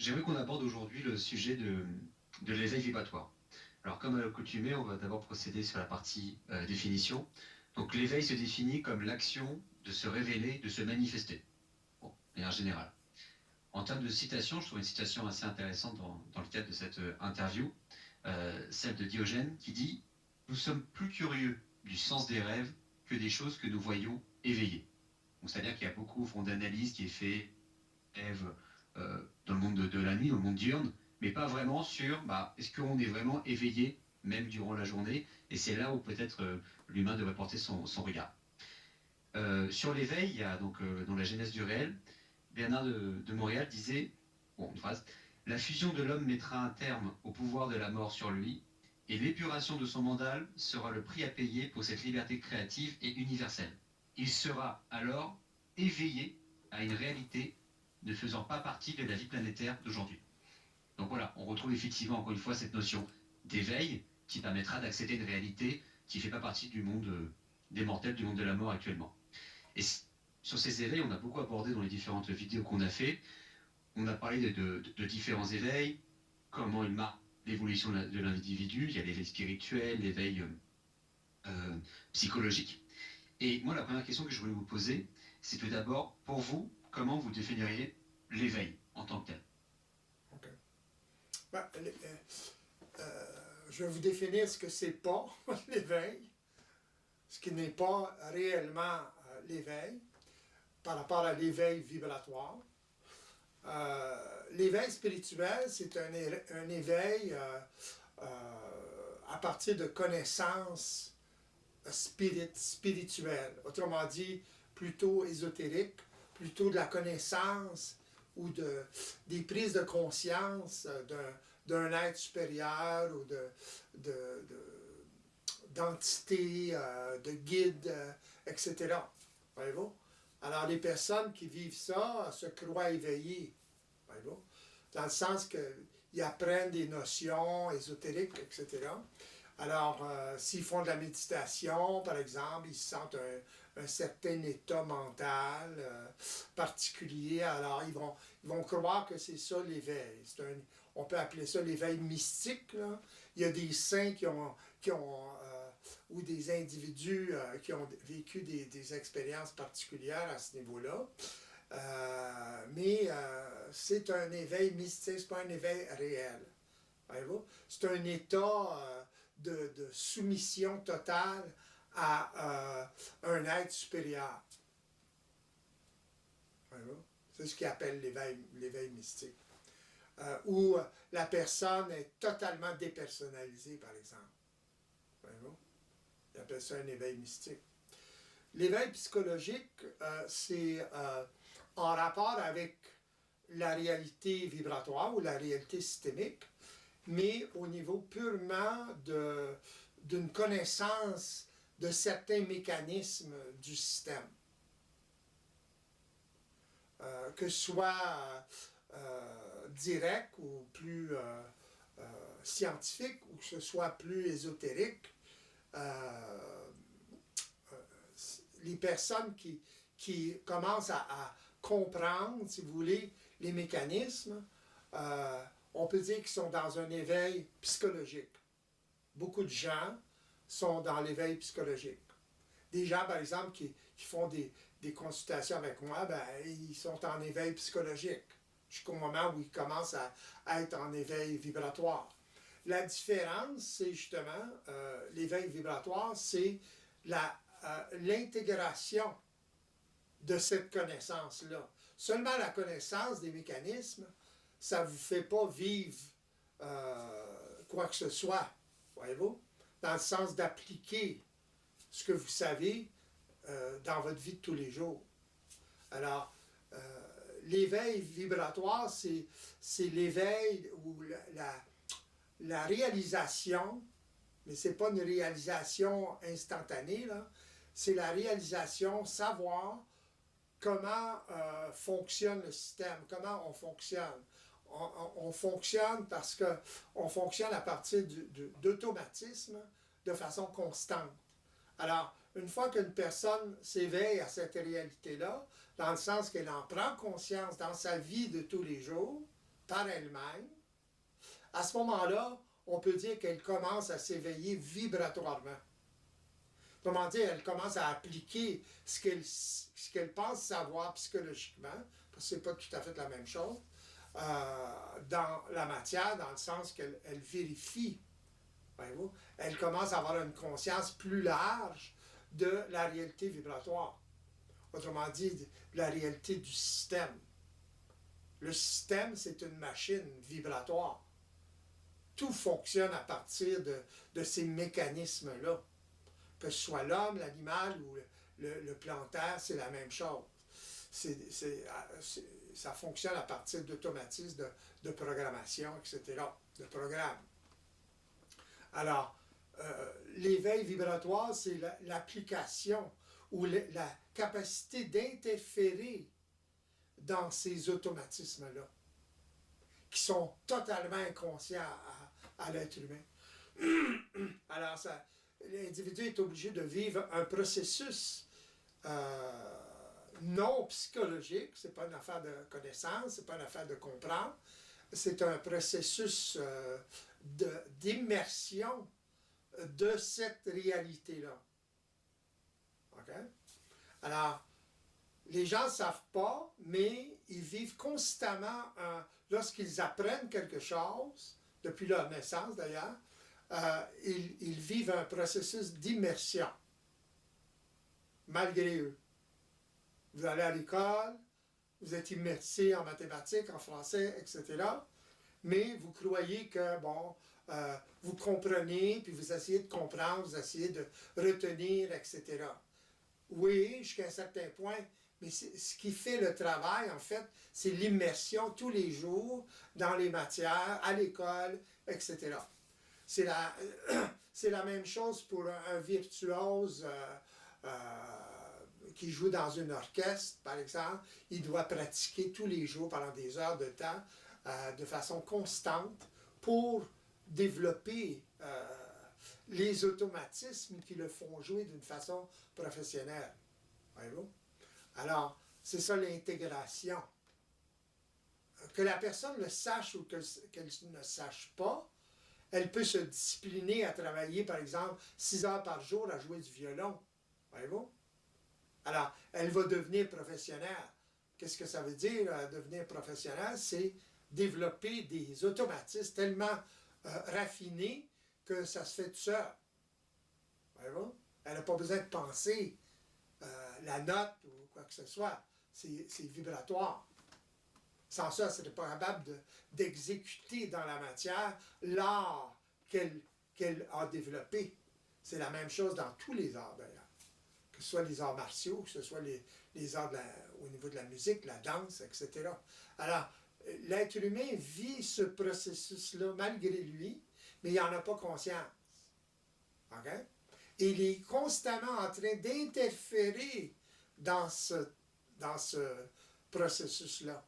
J'aimerais qu'on aborde aujourd'hui le sujet de l'éveil vibratoire. Alors, comme à l'accoutumée, on va d'abord procéder sur la partie définition. Donc, l'éveil se définit comme l'action de se révéler, de se manifester, bon, de manière générale. En termes de citation, je trouve une citation assez intéressante dans le cadre de cette interview, celle de Diogène, qui dit « Nous sommes plus curieux du sens des rêves que des choses que nous voyons éveillées ». Donc, c'est-à-dire qu'il y a beaucoup au fond d'analyse qui est fait rêve dans le monde de la nuit, dans le monde diurne, mais pas vraiment sur est-ce qu'on est vraiment éveillé même durant la journée, et c'est là où peut-être l'humain devrait porter son regard. Sur l'éveil, il y a donc dans la genèse du réel, Bernard de Montréal disait, bon, une phrase, la fusion de l'homme mettra un terme au pouvoir de la mort sur lui, et l'épuration de son mental sera le prix à payer pour cette liberté créative et universelle. Il sera alors éveillé à une réalité ne faisant pas partie de la vie planétaire d'aujourd'hui. Donc voilà, on retrouve effectivement encore une fois cette notion d'éveil qui permettra d'accéder à une réalité qui ne fait pas partie du monde des mortels, du monde de la mort actuellement. Et sur ces éveils, on a beaucoup abordé dans les différentes vidéos qu'on a fait. On a parlé de différents éveils, comment ils marquent l'évolution de l'individu. Il y a l'éveil spirituel, l'éveil psychologique. Et moi, la première question que je voulais vous poser, c'est tout d'abord, pour vous, comment vous définiriez l'éveil en tant que tel? OK. Ben, je vais vous définir ce que c'est pas l'éveil, ce qui n'est pas réellement l'éveil, par rapport à l'éveil vibratoire. L'éveil spirituel, c'est un éveil à partir de connaissances spirituelles, autrement dit, plutôt ésotérique, plutôt de la connaissance ou des prises de conscience d'un être supérieur ou d'entités, de guides, etc. Voyez-vous? Alors, les personnes qui vivent ça se croient éveillées, voyez-vous? Dans le sens qu'ils apprennent des notions ésotériques, etc. Alors, s'ils font de la méditation, par exemple, ils sentent un certain état mental particulier, alors ils vont croire que c'est ça l'éveil. On peut appeler ça l'éveil mystique, là. Il y a des saints ou des individus qui ont vécu des expériences particulières à ce niveau-là. Mais c'est un éveil mystique, c'est pas un éveil réel. Voyez-vous? C'est un état de soumission totale à un être supérieur. Voyez-vous? C'est ce qu'ils appellent l'éveil mystique. Où la personne est totalement dépersonnalisée, par exemple. Voyez-vous? Ils appellent ça un éveil mystique. L'éveil psychologique, c'est en rapport avec la réalité vibratoire ou la réalité systémique, mais au niveau purement d'une connaissance de certains mécanismes du système. Que ce soit direct ou plus scientifique, ou que ce soit plus ésotérique, les personnes qui commencent à comprendre, si vous voulez, les mécanismes, on peut dire qu'ils sont dans un éveil psychologique. Beaucoup de gens sont dans l'éveil psychologique. Des gens, par exemple, qui font des consultations avec moi, ben, ils sont en éveil psychologique, jusqu'au moment où ils commencent à être en éveil vibratoire. La différence, c'est justement, l'éveil vibratoire, c'est l'intégration de cette connaissance-là. Seulement la connaissance des mécanismes, ça ne vous fait pas vivre quoi que ce soit, voyez-vous, dans le sens d'appliquer ce que vous savez dans votre vie de tous les jours. Alors, l'éveil vibratoire, c'est l'éveil ou la réalisation, mais ce n'est pas une réalisation instantanée, là. C'est la réalisation, savoir comment fonctionne le système, comment on fonctionne. On fonctionne parce qu'on fonctionne à partir d'automatisme de façon constante. Alors, une fois qu'une personne s'éveille à cette réalité-là, dans le sens qu'elle en prend conscience dans sa vie de tous les jours, par elle-même, à ce moment-là, on peut dire qu'elle commence à s'éveiller vibratoirement. Autrement dit, elle commence à appliquer ce qu'elle pense savoir psychologiquement, parce que ce n'est pas tout à fait la même chose, dans la matière, dans le sens qu'elle vérifie. Voyez-vous? Elle commence à avoir une conscience plus large de la réalité vibratoire. Autrement dit, de la réalité du système. Le système, c'est une machine vibratoire. Tout fonctionne à partir de ces mécanismes-là. Que ce soit l'homme, l'animal ou le plantaire, c'est la même chose. Ça fonctionne à partir d'automatismes, de programmation, etc., de programmes. Alors, l'éveil vibratoire, c'est l'application ou la capacité d'interférer dans ces automatismes-là, qui sont totalement inconscients à l'être humain. Alors, l'individu est obligé de vivre un processus non psychologique, c'est pas une affaire de connaissance, c'est pas une affaire de comprendre, c'est un processus d'immersion de cette réalité-là. OK? Alors, les gens ne savent pas, mais ils vivent constamment, lorsqu'ils apprennent quelque chose, depuis leur naissance d'ailleurs, ils vivent un processus d'immersion, malgré eux. Vous allez à l'école, vous êtes immersé en mathématiques, en français, etc. Mais vous croyez que, bon, vous comprenez, puis vous essayez de comprendre, vous essayez de retenir, etc. Oui, jusqu'à un certain point, mais ce qui fait le travail, en fait, c'est l'immersion tous les jours dans les matières, à l'école, etc. C'est la même chose pour un virtuose qui joue dans une orchestre, par exemple. Il doit pratiquer tous les jours pendant des heures de temps de façon constante pour développer les automatismes qui le font jouer d'une façon professionnelle. Voyez-vous? Alors, c'est ça l'intégration. Que la personne le sache ou qu'elle ne sache pas, elle peut se discipliner à travailler, par exemple, 6 heures par jour à jouer du violon. Voyez-vous? Alors, elle va devenir professionnelle. Qu'est-ce que ça veut dire, devenir professionnel? C'est développer des automatismes tellement raffinés que ça se fait tout seul. Voyez-vous? Elle n'a pas besoin de penser la note ou quoi que ce soit. C'est vibratoire. Sans ça, elle n'est pas capable d'exécuter dans la matière l'art qu'elle a développé. C'est la même chose dans tous les arts, d'ailleurs. Que ce soit les arts martiaux, que ce soit les arts au niveau de la musique, la danse, etc. Alors, l'être humain vit ce processus-là malgré lui, mais il n'en a pas conscience. OK? Et il est constamment en train d'interférer dans ce processus-là,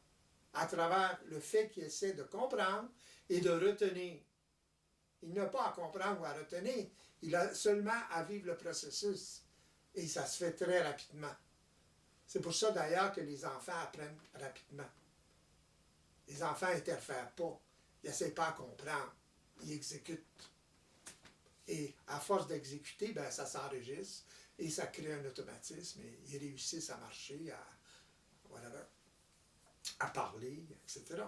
à travers le fait qu'il essaie de comprendre et de retenir. Il n'a pas à comprendre ou à retenir, il a seulement à vivre le processus. Et ça se fait très rapidement. C'est pour ça d'ailleurs que les enfants apprennent rapidement. Les enfants n'interfèrent pas, ils n'essaient pas à comprendre, ils exécutent. Et à force d'exécuter, ben, ça s'enregistre et ça crée un automatisme et ils réussissent à marcher, à parler, etc.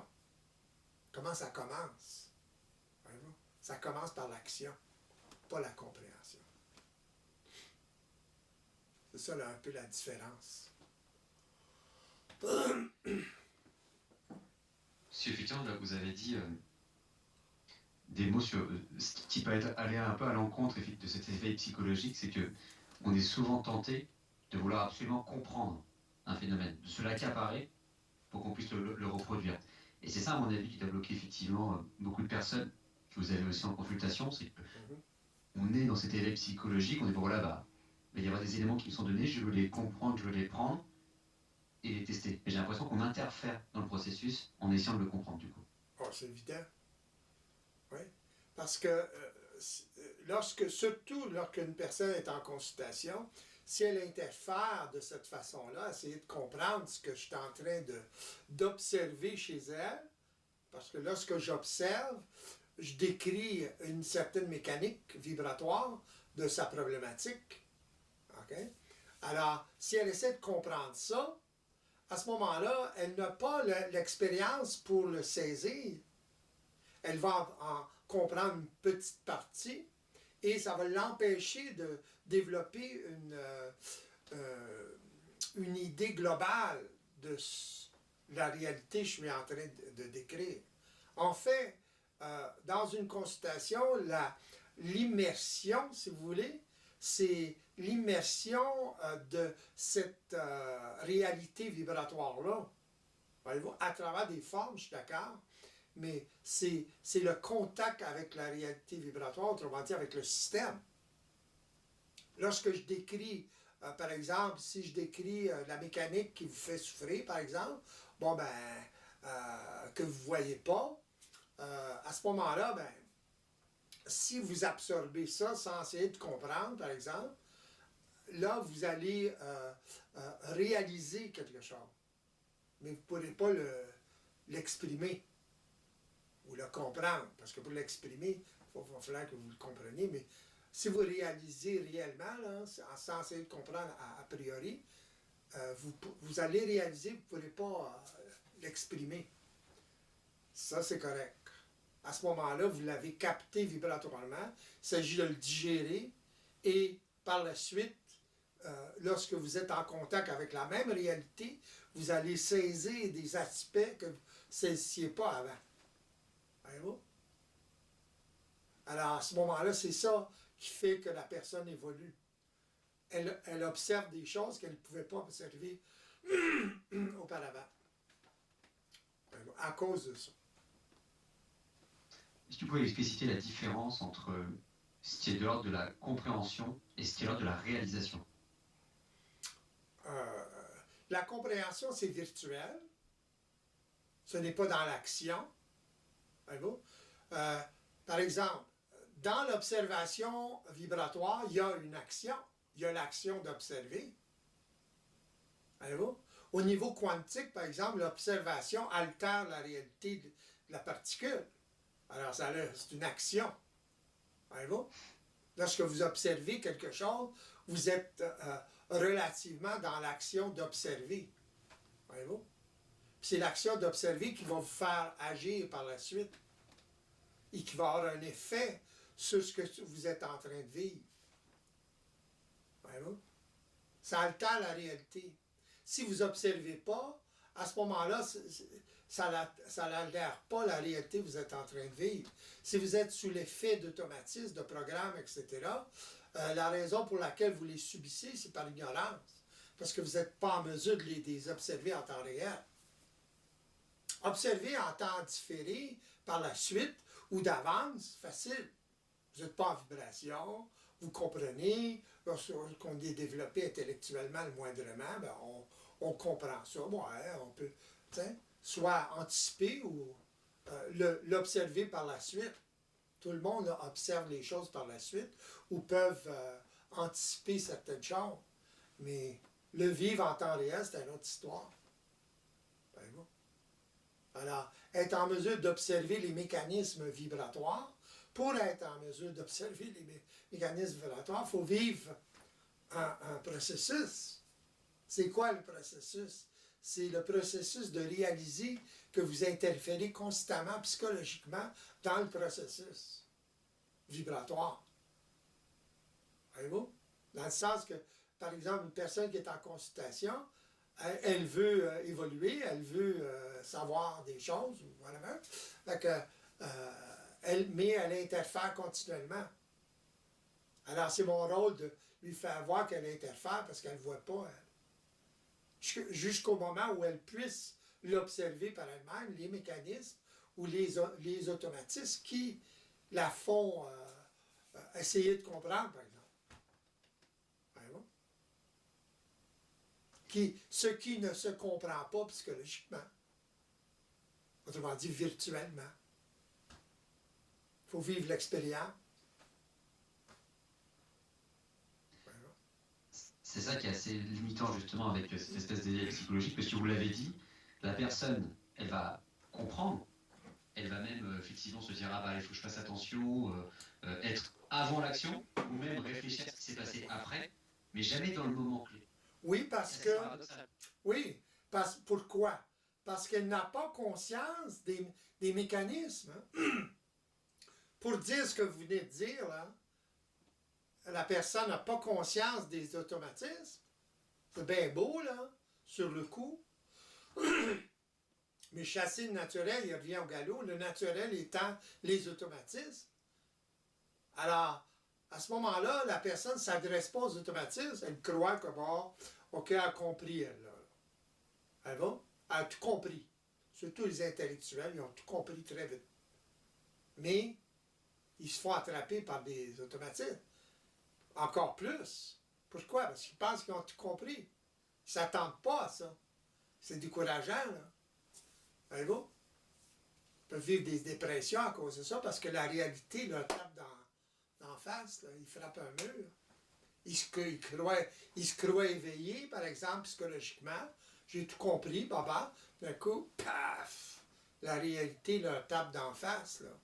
Comment ça commence? Voyez-vous? Ça commence par l'action, pas la compréhension. C'est ça là, un peu la différence. Monsieur Futan, là, vous avez dit des mots sur ce qui peut aller un peu à l'encontre de cet éveil psychologique, c'est que on est souvent tenté de vouloir absolument comprendre un phénomène, de se l'accaparer pour qu'on puisse le reproduire. Et c'est ça, à mon avis, qui doit bloquer effectivement beaucoup de personnes que vous avez aussi en consultation, c'est qu'on est dans cet éveil psychologique, on est bon, voilà, bah, il va y avoir des éléments qui me sont donnés, je veux les comprendre, je veux les prendre et les tester. Et j'ai l'impression qu'on interfère dans le processus en essayant de le comprendre, du coup. Oh, c'est évident. Oui. Parce que surtout lorsqu'une personne est en consultation, si elle interfère de cette façon-là, essayer de comprendre ce que je suis en train d'observer chez elle, Parce que lorsque j'observe, je décris une certaine mécanique vibratoire de sa problématique. Okay? Alors, si elle essaie de comprendre ça, à ce moment-là, elle n'a pas l'expérience pour le saisir. Elle va en comprendre une petite partie et ça va l'empêcher de développer une idée globale de la réalité que je suis en train de décrire. En fait, dans une consultation, l'immersion, si vous voulez, c'est l'immersion de cette réalité vibratoire-là. Voyez-vous, à travers des formes, je suis d'accord, mais c'est le contact avec la réalité vibratoire, autrement dit avec le système. Lorsque je décris, par exemple, si je décris la mécanique qui vous fait souffrir, par exemple, bon ben, que vous ne voyez pas, à ce moment-là, ben, si vous absorbez ça sans essayer de comprendre, par exemple, là, vous allez réaliser quelque chose. Mais vous ne pourrez pas l'exprimer ou le comprendre. Parce que pour l'exprimer, il va falloir que vous le compreniez. Mais si vous réalisez réellement, là, sans essayer de comprendre a priori, vous allez réaliser, vous ne pourrez pas l'exprimer. Ça, c'est correct. À ce moment-là, vous l'avez capté vibratoirement. Il s'agit de le digérer et par la suite, lorsque vous êtes en contact avec la même réalité, vous allez saisir des aspects que vous ne saisissiez pas avant. Voyez-vous? Alors, à ce moment-là, c'est ça qui fait que la personne évolue. Elle observe des choses qu'elle ne pouvait pas observer auparavant. À cause de ça. Est-ce que tu pouvais expliciter la différence entre ce qui est de l'ordre de la compréhension et ce qui est de l'ordre de la réalisation? La compréhension, c'est virtuel. Ce n'est pas dans l'action. Voyez-vous? Par exemple, dans l'observation vibratoire, il y a une action. Il y a l'action d'observer. Voyez-vous? Au niveau quantique, par exemple, l'observation altère la réalité de la particule. Alors, c'est une action. Voyez-vous? Lorsque vous observez quelque chose, vous êtes relativement dans l'action d'observer. Voyez-vous? C'est l'action d'observer qui va vous faire agir par la suite et qui va avoir un effet sur ce que vous êtes en train de vivre. Voyez-vous? Ça altère la réalité. Si vous n'observez pas, à ce moment-là, ça n'altère pas la réalité que vous êtes en train de vivre. Si vous êtes sous l'effet d'automatisme, de programmes, etc., la raison pour laquelle vous les subissez, c'est par ignorance. Parce que vous n'êtes pas en mesure de les observer en temps réel. Observer en temps différé, par la suite, ou d'avance, facile. Vous n'êtes pas en vibration, vous comprenez, lorsqu'on est développé intellectuellement le moindrement, ben on comprend ça. Ouais, on peut soit anticiper ou l'observer par la suite. Tout le monde là, observe les choses par la suite ou peuvent anticiper certaines choses. Mais le vivre en temps réel, c'est une autre histoire. Voyez-vous? Alors, être en mesure d'observer les mécanismes vibratoires, pour être en mesure d'observer les mécanismes vibratoires, il faut vivre un processus. C'est quoi le processus? C'est le processus de réaliser que vous interférez constamment, psychologiquement, dans le processus vibratoire. Voyez-vous? Dans le sens que, par exemple, une personne qui est en consultation, elle veut évoluer, elle veut savoir des choses, ou whatever. Fait que, mais elle interfère continuellement. Alors, c'est mon rôle de lui faire voir qu'elle interfère parce qu'elle ne voit pas. Jusqu'au moment où elle puisse l'observer par elle-même, les mécanismes ou les automatismes qui la font essayer de comprendre, par exemple. Voyez-vous? Ce qui ne se comprend pas psychologiquement. Autrement dit, virtuellement. Il faut vivre l'expérience. C'est ça qui est assez limitant justement avec cette espèce d'éveil psychologique, parce que vous l'avez dit, la personne, elle va comprendre, effectivement se dire ah bah il faut que je fasse attention, être avant l'action, ou même réfléchir à ce qui s'est passé après, mais jamais dans le moment clé. Oui, parce C'est que... assez paradoxal. Oui, pourquoi? Parce qu'elle n'a pas conscience des mécanismes. Hein. Pour dire ce que vous venez de dire, là, la personne n'a pas conscience des automatismes. C'est bien beau, là, sur le coup. Mais chasser le naturel, il revient au galop. Le naturel étant les automatismes. Alors, à ce moment-là, la personne ne s'adresse pas aux automatismes. Elle croit que, bon, OK, elle a compris, elle, là. Elle va? Elle a tout compris. Surtout les intellectuels, ils ont tout compris très vite. Mais, ils se font attraper par des automatismes. Encore plus. Pourquoi? Parce qu'ils pensent qu'ils ont tout compris. Ils ne s'attendent pas à ça. C'est décourageant, là. Voyez-vous? Ils peuvent vivre des dépressions à cause de ça, parce que la réalité leur tape d'en face, là. Ils frappent un mur. Ils se croient éveillés, par exemple, psychologiquement. J'ai tout compris, papa. D'un coup, paf! La réalité leur tape d'en face, là.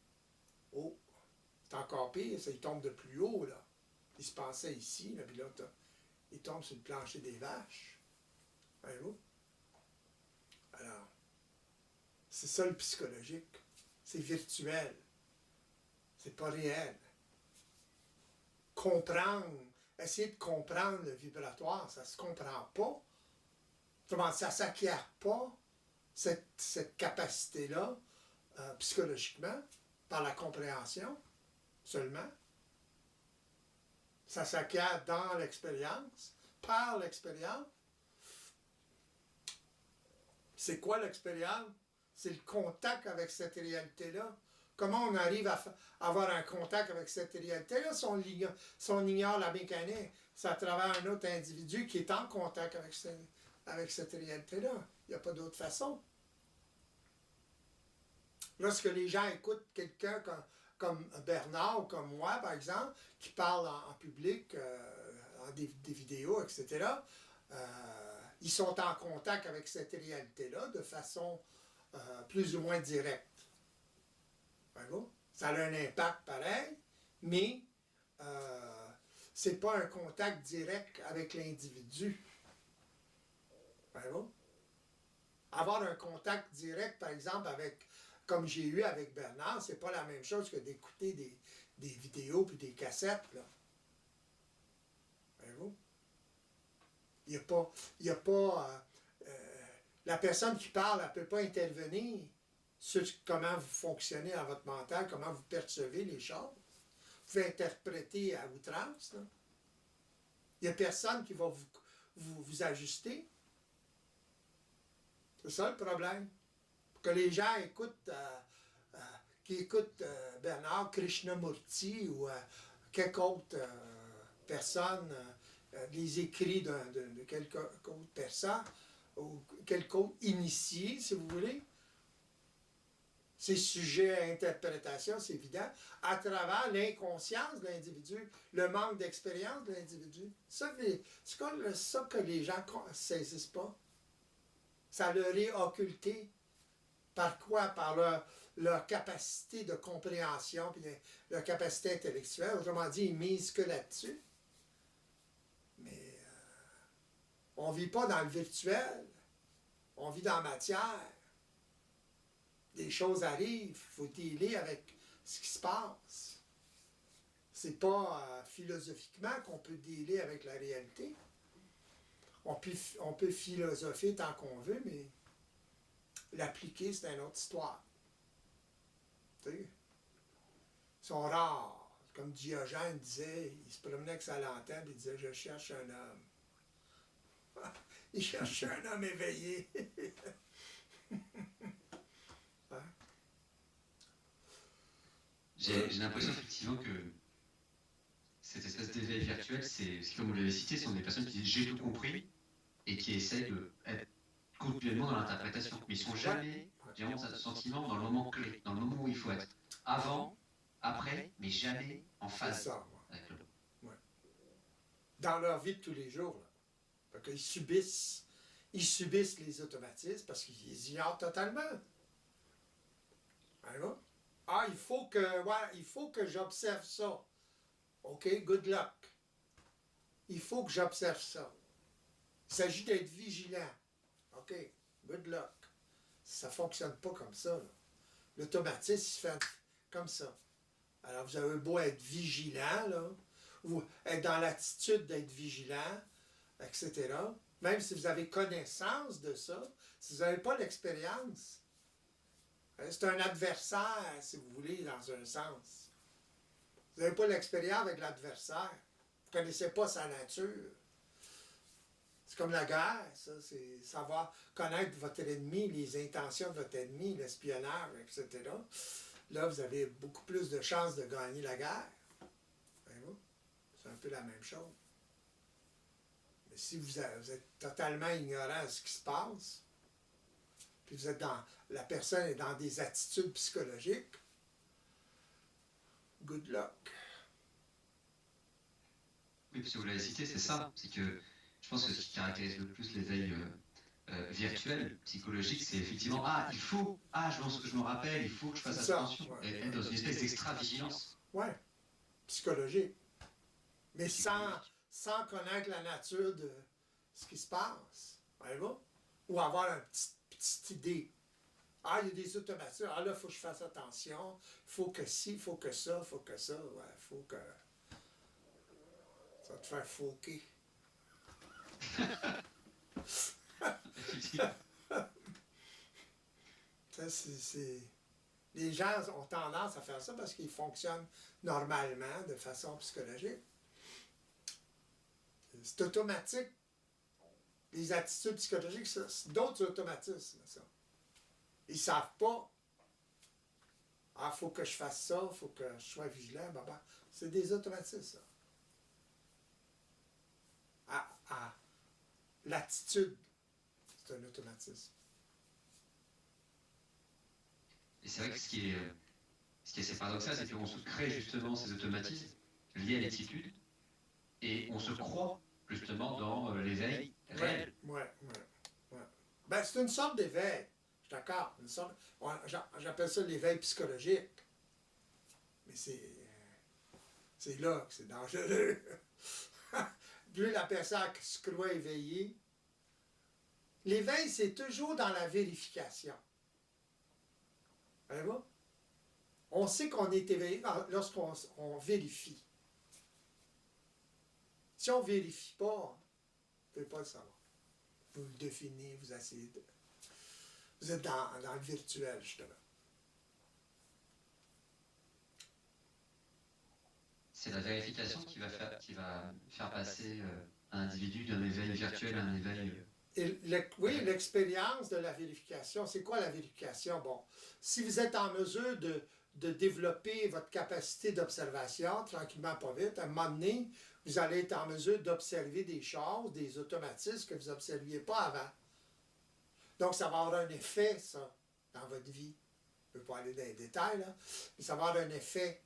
Oh! C'est encore pire, ça, ils tombent de plus haut, là. Ils se pensaient ici, là, puis là, ils tombent sur le plancher des vaches. Voyez-vous? Alors, c'est ça le psychologique. C'est virtuel. C'est pas réel. Comprendre, essayer de comprendre le vibratoire, ça se comprend pas. Autrement, ça ne s'acquiert pas, cette capacité-là, psychologiquement, par la compréhension seulement. Ça s'acquiert dans l'expérience, par l'expérience. C'est quoi l'expérience? C'est le contact avec cette réalité-là. Comment on arrive à avoir un contact avec cette réalité-là si on ignore la mécanique? C'est à travers un autre individu qui est en contact avec cette réalité-là. Il n'y a pas d'autre façon. Lorsque les gens écoutent quelqu'un comme Bernard ou comme moi, par exemple, qui parle en public, en des vidéos, etc., ils sont en contact avec cette réalité-là de façon plus ou moins directe. Ça a un impact pareil, mais c'est pas un contact direct avec l'individu. Avoir un contact direct, par exemple, comme j'ai eu avec Bernard, c'est pas la même chose que d'écouter des vidéos puis des cassettes, là. Voyez-vous? Il n'y a pas la personne qui parle, elle ne peut pas intervenir sur comment vous fonctionnez dans votre mental, comment vous percevez les choses. Vous pouvez interpréter à outrance, là. Il n'y a personne qui va vous ajuster. C'est ça le problème. Que les gens écoutent, Bernard Krishnamurti ou quelque autre personne, les écrits de quelque autre personne, ou quelque autre initié, si vous voulez. C'est sujet à interprétation, c'est évident, à travers l'inconscience de l'individu, le manque d'expérience de l'individu. C'est ça que les gens ne saisissent pas. Ça leur est occulté. Par quoi? Par leur capacité de compréhension, puis leur capacité intellectuelle. Autrement dit, ils misent que là-dessus. Mais on ne vit pas dans le virtuel. On vit dans la matière. Des choses arrivent, il faut dealer avec ce qui se passe. C'est pas philosophiquement qu'on peut dealer avec la réalité. On peut philosopher tant qu'on veut, mais l'appliquer, c'est une autre histoire. Tu sais? Ils sont rares. Comme Diogène disait, il se promenait avec sa lanterne et il disait « Je cherche un homme. » Il cherchait un homme éveillé. Hein? J'ai l'impression effectivement que cette espèce d'éveil virtuel, c'est comme vous l'avez cité, ce sont des personnes qui disent j'ai tout compris et qui essayent d'être complètement dans l'interprétation. Mais ils sont jamais, j'ai vraiment ce sentiment, dans le moment clé, dans le moment où il faut être. Avant, après, mais jamais en C'est phase ça. avec l'autre. Ouais. Dans leur vie de tous les jours. Là. Fait qu'ils subissent les automatismes parce qu'ils ignorent totalement. Allez-vous? il faut que j'observe ça. OK, good luck. Il faut que j'observe ça. Il s'agit d'être vigilant. OK, good luck. Ça ne fonctionne pas comme ça, là. L'automatisme, il se fait comme ça. Alors, vous avez beau être vigilant, là, ou être dans l'attitude d'être vigilant, etc. Même si vous avez connaissance de ça, si vous n'avez pas l'expérience, c'est un adversaire, si vous voulez, dans un sens. Vous n'avez pas l'expérience avec l'adversaire. Vous ne connaissez pas sa nature. C'est comme la guerre, ça, c'est savoir connaître votre ennemi, les intentions de votre ennemi, l'espionnage, etc. Là, vous avez beaucoup plus de chances de gagner la guerre. Voyez-vous? C'est un peu la même chose. Mais si vous êtes totalement ignorant de ce qui se passe, puis vous êtes la personne est dans des attitudes psychologiques, good luck. Oui, parce que vous l'avez cité, c'est ça. C'est que je pense que ce qui caractérise le plus l'éveil virtuel, psychologique, c'est effectivement je me rappelle, il faut que je fasse attention. Ouais. Et être dans une espèce d'extra-vigilance. Oui, psychologique. Mais sans connaître la nature de ce qui se passe. Voyez-vous? Ou avoir une petite idée. Ah, il y a des automatismes. Ah là, il faut que je fasse attention. Il faut que ci, il faut que ça, il faut que ça. Ouais, il faut que. Ça va te faire foquer. Les gens ont tendance à faire ça parce qu'ils fonctionnent normalement, de façon psychologique. C'est automatique. Les attitudes psychologiques, c'est d'autres automatismes, ça. Ils ne savent pas. Ah, il faut que je fasse ça, il faut que je sois vigilant. C'est des automatismes, ça. L'attitude, c'est un automatisme. Et c'est vrai que ce qui est assez paradoxal, c'est qu'on se crée justement ces automatismes liés à l'attitude et on se croit justement dans l'éveil réel. Oui. Ben, c'est une sorte d'éveil. Je suis d'accord. J'appelle ça l'éveil psychologique. Mais c'est là que c'est dangereux. Plus la personne se croit éveillée. L'éveil, c'est toujours dans la vérification. Voyez-vous? On sait qu'on est éveillé lorsqu'on vérifie. Si on ne vérifie pas, vous ne pouvez pas le savoir. Vous le définissez, vous essayez de... Vous êtes dans le virtuel, justement. C'est la vérification qui va faire passer un individu d'un éveil virtuel à un éveil... Oui, l'expérience de la vérification. C'est quoi la vérification? Bon, si vous êtes en mesure de développer votre capacité d'observation, tranquillement, pas vite, à un moment donné, vous allez être en mesure d'observer des choses, des automatismes que vous n'observiez pas avant. Donc, ça va avoir un effet, ça, dans votre vie. Je ne peux pas aller dans les détails, là, mais ça va avoir un effet.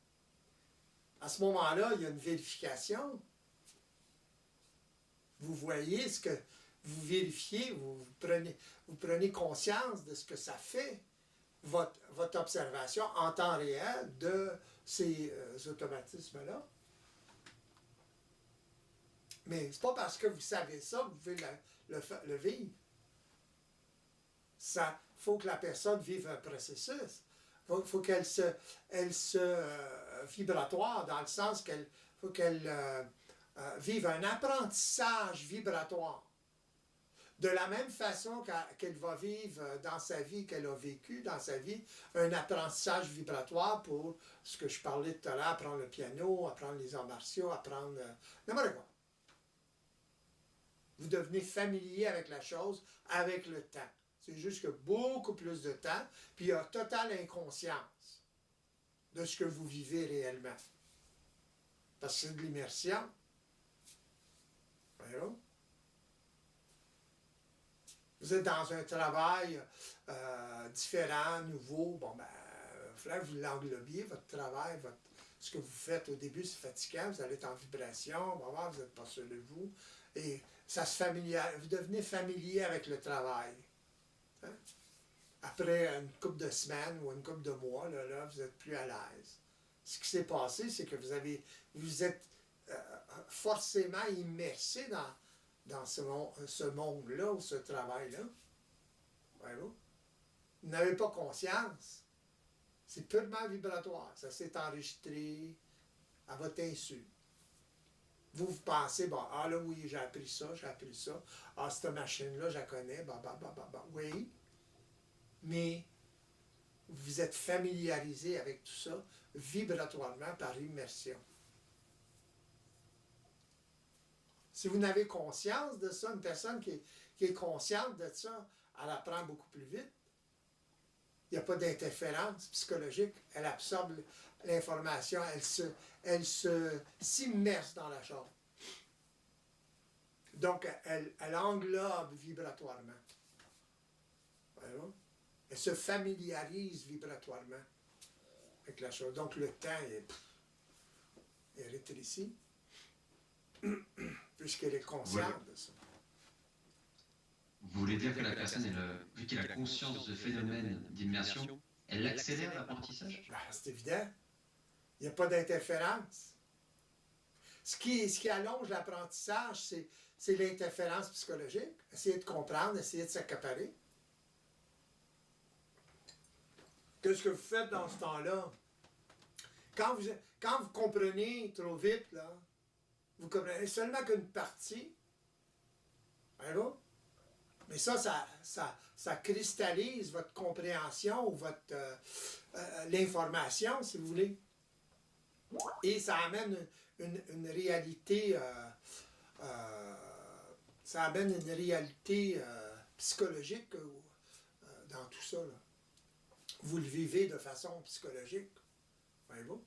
À ce moment-là, il y a une vérification. Vous voyez ce que vous vérifiez, vous prenez conscience de ce que ça fait, votre observation en temps réel de ces automatismes-là. Mais c'est pas parce que vous savez ça que vous pouvez le vivre. Il faut que la personne vive un processus. Il faut qu'elle vibratoire, dans le sens qu'il faut qu'elle vive un apprentissage vibratoire. De la même façon qu'elle va vivre dans sa vie, qu'elle a vécu dans sa vie, un apprentissage vibratoire pour ce que je parlais tout à l'heure, apprendre le piano, apprendre les arts martiaux, apprendre n'importe quoi. Vous devenez familier avec la chose avec le temps. C'est juste que beaucoup plus de temps, puis il y a totale inconscience de ce que vous vivez réellement. Parce que c'est de l'immersion. Voyons. Vous êtes dans un travail différent, nouveau. Bon, ben, il faudrait que vous l'englobiez, votre travail, ce que vous faites au début, c'est fatigant, vous allez être en vibration, bon, vous n'êtes pas sûr de vous. Et ça vous devenez familier avec le travail. Hein? après une couple de semaines ou une couple de mois, là, vous êtes plus à l'aise. Ce qui s'est passé, c'est que vous êtes forcément immersé dans ce monde-là ou ce travail-là. Voyez-vous? Vous n'avez pas conscience. C'est purement vibratoire. Ça s'est enregistré à votre insu. Vous pensez, bon, ah là, oui, j'ai appris ça, j'ai appris ça. Ah, cette machine-là, je la connais, oui. Mais vous êtes familiarisé avec tout ça vibratoirement par immersion. Si vous n'avez conscience de ça, une personne qui est consciente de ça, elle apprend beaucoup plus vite. Il n'y a pas d'interférence psychologique. Elle absorbe l'information, elle s'immerse dans la chose. Donc, elle englobe vibratoirement. Voyez-vous? Elle se familiarise vibratoirement avec la chose. Donc, le temps est rétréci, puisqu'elle est consciente de ça. Vous voulez dire que la personne, vu qu'elle a conscience de phénomène d'immersion, elle accélère l'apprentissage? Ben, c'est évident. Il n'y a pas d'interférence. Ce qui allonge l'apprentissage, c'est l'interférence psychologique. Essayer de comprendre, essayer de s'accaparer. Qu'est-ce que vous faites dans ce temps-là? Quand vous comprenez trop vite, là, vous comprenez seulement qu'une partie. Voyez-vous? Mais ça cristallise votre compréhension ou l'information, si vous voulez. Et ça amène une réalité, psychologique dans tout ça, là. Vous le vivez de façon psychologique. Voyez-vous?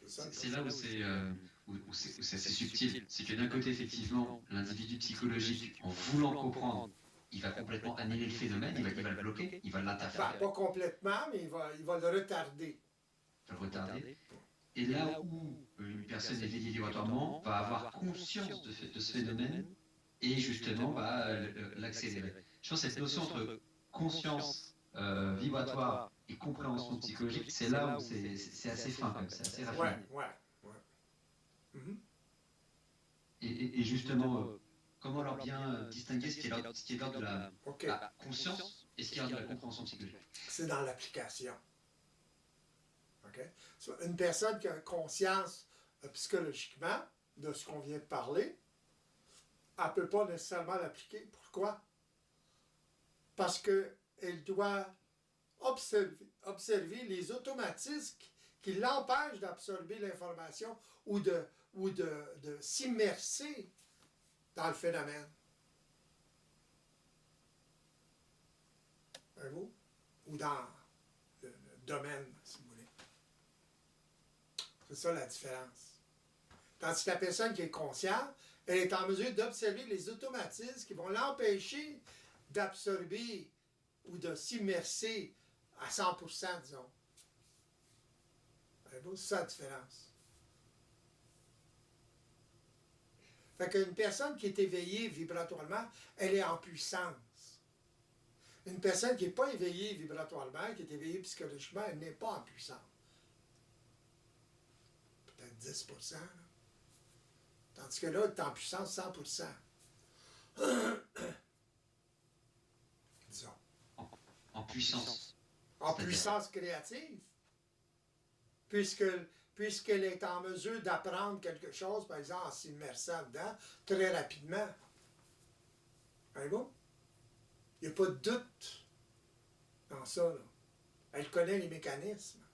C'est là où c'est assez subtil. C'est que d'un côté, effectivement, l'individu psychologique, en voulant comprendre, il va complètement annihiler le phénomène, il va le bloquer, il va l'interférer. Pas complètement, mais il va le retarder. Il va le retarder. Et là où une personne éveillée vibratoirement va avoir conscience de ce phénomène et justement va l'accélérer. Je pense que cette notion entre conscience vibratoire et compréhension psychologique, c'est là où c'est assez fin, comme c'est assez raffiné. Ouais. Mm-hmm. Et justement, comment alors bien distinguer ce qui est l'ordre de la conscience et ce qui est l'ordre de la compréhension psychologique? C'est dans l'application. Okay? Une personne qui a conscience psychologiquement de ce qu'on vient de parler, elle ne peut pas nécessairement l'appliquer. Pourquoi? Parce qu'elle doit observer les automatismes qui l'empêchent d'absorber l'information ou de s'immerser dans le phénomène. Voyez-vous? Ou dans le domaine, si vous voulez. C'est ça la différence. Tandis que la personne qui est consciente, elle est en mesure d'observer les automatismes qui vont l'empêcher d'absorber ou de s'immerser à 100%, disons. C'est ça la différence. Fait qu'une personne qui est éveillée vibratoirement, elle est en puissance. Une personne qui n'est pas éveillée vibratoirement, qui est éveillée psychologiquement, elle n'est pas en puissance. Peut-être 10%. Là. Tandis que là, elle est en puissance 100%. Disons. En puissance. En puissance créative. Puisqu'elle est en mesure d'apprendre quelque chose, par exemple, en s'immersant dedans, très rapidement. Voyez-vous? Il n'y a pas de doute dans ça, là. Elle connaît les mécanismes.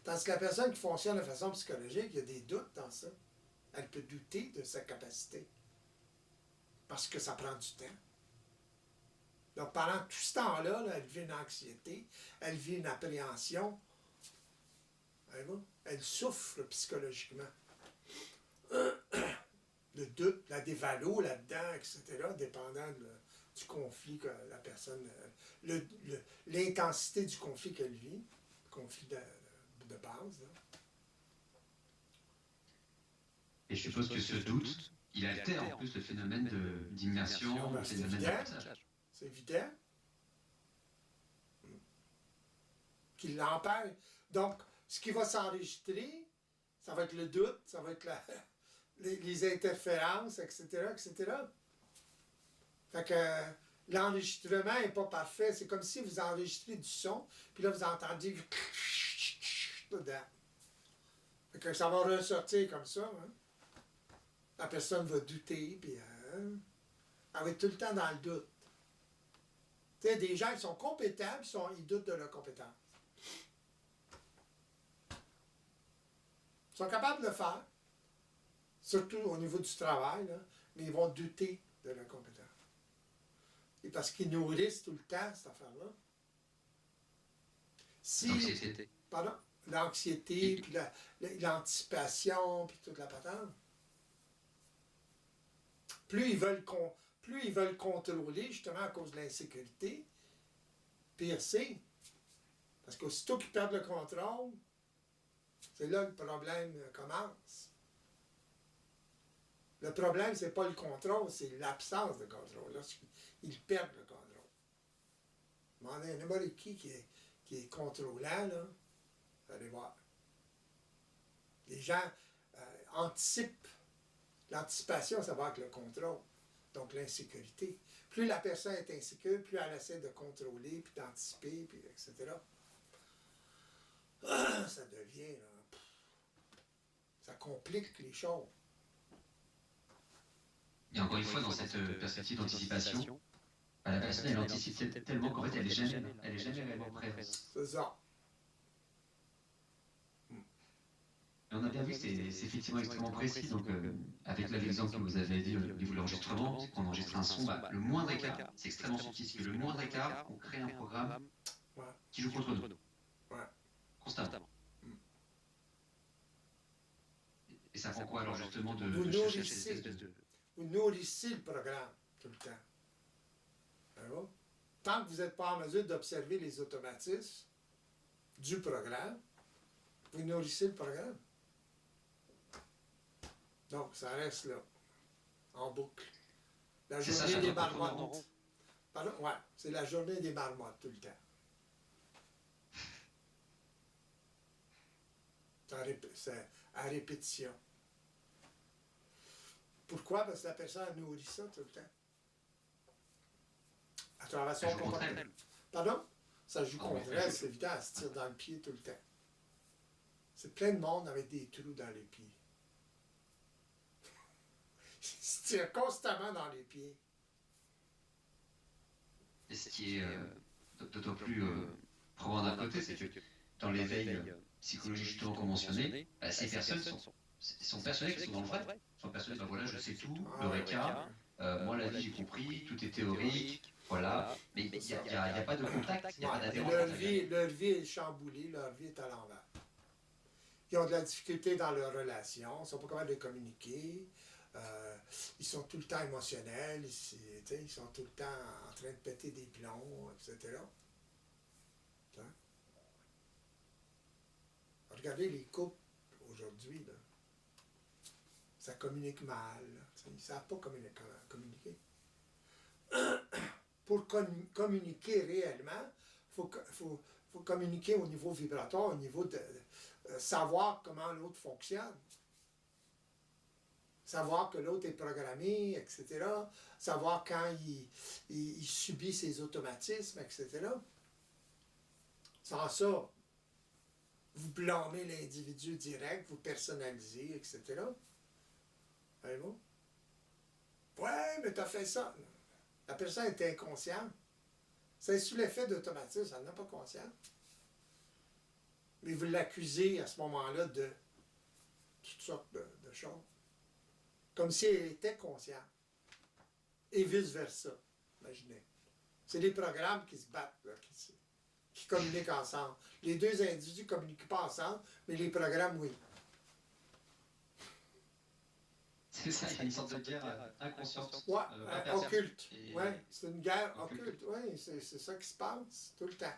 Tandis que la personne qui fonctionne de façon psychologique, il y a des doutes dans ça. Elle peut douter de sa capacité. Parce que ça prend du temps. Donc, pendant tout ce temps-là, là, elle vit une anxiété, elle vit une appréhension. Voyez-vous? Elle souffre psychologiquement. Le doute, la dévalo là-dedans, etc., dépendant du conflit que la personne... l'intensité du conflit qu'elle vit, le conflit de base. Là. Et je suppose que ce doute, il altère en plus le phénomène d'immersion, le phénomène d'apprentissage. C'est évident. Qui l'empêche. Donc, ce qui va s'enregistrer, ça va être le doute, ça va être les interférences, etc., etc. Fait que l'enregistrement n'est pas parfait. C'est comme si vous enregistrez du son, puis là, vous entendez dedans. Fait que ça va ressortir comme ça. Hein? La personne va douter, puis elle va être tout le temps dans le doute. Tu sais, des gens qui sont compétents, puis ils doutent de leur compétence. Ils sont capables de le faire, surtout au niveau du travail, là, mais ils vont douter de leur compétence. Et parce qu'ils nourrissent tout le temps cette affaire-là. L'anxiété. Pardon? L'anxiété, puis l'anticipation, puis toute la patente. Plus ils veulent contrôler, justement à cause de l'insécurité, pire c'est. Parce qu'aussitôt qu'ils perdent le contrôle, c'est là que le problème commence. Le problème, c'est pas le contrôle, c'est l'absence de contrôle. Lorsqu'ils perdent le contrôle. Demandez à n'importe qui est contrôlant, là, vous allez voir. Les gens anticipent. L'anticipation, ça va avec le contrôle. Donc l'insécurité. Plus la personne est insécure, plus elle essaie de contrôler, puis d'anticiper, puis etc. Ça devient, là, ça complique les choses. Et encore une fois, dans cette perspective d'anticipation, la personne, elle anticipe tellement qu'en fait, elle est jamais réellement prête. C'est ça. Et on a bien vu que c'est effectivement extrêmement précis. Donc, avec l'exemple que vous avez dit au niveau de l'enregistrement, c'est qu'on enregistre un son, le moindre écart, c'est extrêmement subtil. Parce que le moindre écart, on crée un programme qui joue contre nous. Constamment. Et ça prend quoi alors justement de chercher cette espèce de... Vous nourrissez le programme tout le temps. Alors, tant que vous n'êtes pas en mesure d'observer les automatismes du programme, vous nourrissez le programme. Donc, ça reste là, en boucle. La journée des marmottes. Pardon? Ouais, c'est la journée des marmottes tout le temps. C'est à répétition. Pourquoi? Parce que la personne nourrit ça tout le temps. À travers son comportement. Pardon? Ça joue contre elle, c'est évident, elle se tire dans le pied tout le temps. C'est plein de monde avec des trous dans les pieds. Ils se tirent constamment dans les pieds. Et ce qui est d'autant plus probant d'un côté, c'est que dans l'éveil psychologique justement conventionné, ces personnes sont persuadées qu'elles sont dans le vrai. Elles sont persuadées, voilà, je sais tout, l'Eureka, moi la vie j'ai compris, tout est théorique, voilà, mais il n'y a pas de contact, il n'y a pas d'adhérence. Leur vie est chamboulée, leur vie est à l'envers. Ils ont de la difficulté dans leurs relations, ils ne sont pas capables de communiquer, ils sont tout le temps émotionnels, ils sont tout le temps en train de péter des plombs, etc. Hein? Regardez les couples aujourd'hui, là. Ça communique mal, ils ne savent pas communiquer. Pour communiquer réellement, il faut communiquer au niveau vibratoire, au niveau de savoir comment l'autre fonctionne. Savoir que l'autre est programmé, etc. Savoir quand il subit ses automatismes, etc. Sans ça, vous blâmez l'individu direct, vous personnalisez, etc. Voyez-vous? Ouais, mais t'as fait ça. La personne est inconsciente. C'est sous l'effet d'automatisme, elle n'a pas conscience. Mais vous l'accusez à ce moment-là de toutes sortes de choses. Comme si elle était consciente. Et vice-versa. Imaginez. C'est les programmes qui se battent, là, qui communiquent ensemble. Les deux individus ne communiquent pas ensemble, mais les programmes, oui. C'est ça, il y a une sorte de guerre inconsciente. Ouais, occulte. Oui, c'est une guerre occulte. Oui, c'est ça qui se passe tout le temps.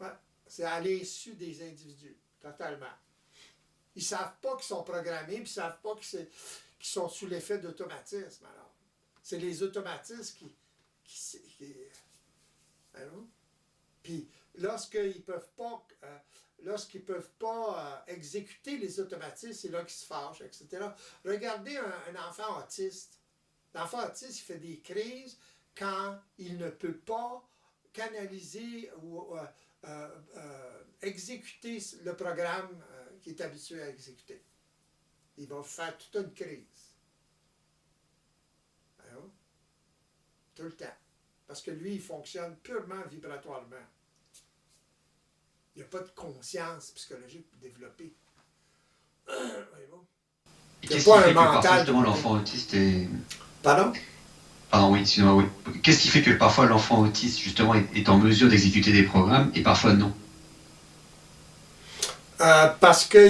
Ouais, c'est à l'insu des individus, totalement. Ils ne savent pas qu'ils sont programmés, puis ils ne savent pas qu'ils sont sous l'effet d'automatisme. Alors, c'est les automatismes qui Allô? Puis lorsqu'ils ne peuvent pas exécuter les automatismes, c'est là qu'ils se fâchent, etc. Regardez un enfant autiste. L'enfant autiste, il fait des crises quand il ne peut pas canaliser ou exécuter le programme qu'il est habitué à exécuter. Il va faire toute une crise. Alors, tout le temps. Parce que lui, il fonctionne purement vibratoirement. Il n'y a pas de conscience psychologique développée. Voyez-vous? Et qu'est-ce qui fait que parfois justement l'enfant autiste est... Pardon? Pardon, oui, excusez-moi, oui. Qu'est-ce qui fait que parfois l'enfant autiste justement est en mesure d'exécuter des programmes et parfois non? Parce que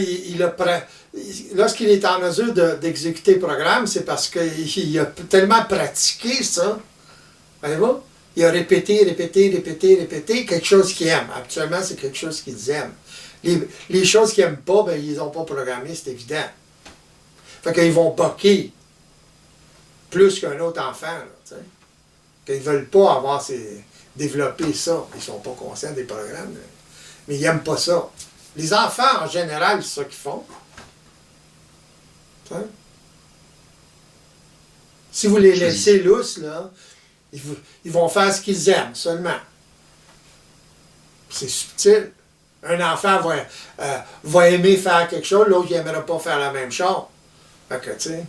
lorsqu'il est en mesure d'exécuter le programme, c'est parce qu'il a tellement pratiqué ça. Voyez-vous? Il a répété quelque chose qu'il aime. Actuellement, c'est quelque chose qu'ils aiment. Les choses qu'ils n'aiment pas, ben, ils n'ont pas programmé, c'est évident. Fait qu'ils vont boquer plus qu'un autre enfant. Là, qu'ils ne veulent pas développer ça. Ils ne sont pas conscients des programmes. Mais ils n'aiment pas ça. Les enfants, en général, c'est ça qu'ils font. T'sais? Si vous les laissez lousses, là, ils vont faire ce qu'ils aiment seulement. C'est subtil. Un enfant va aimer faire quelque chose, l'autre il n'aimerait pas faire la même chose. Fait que, tu sais,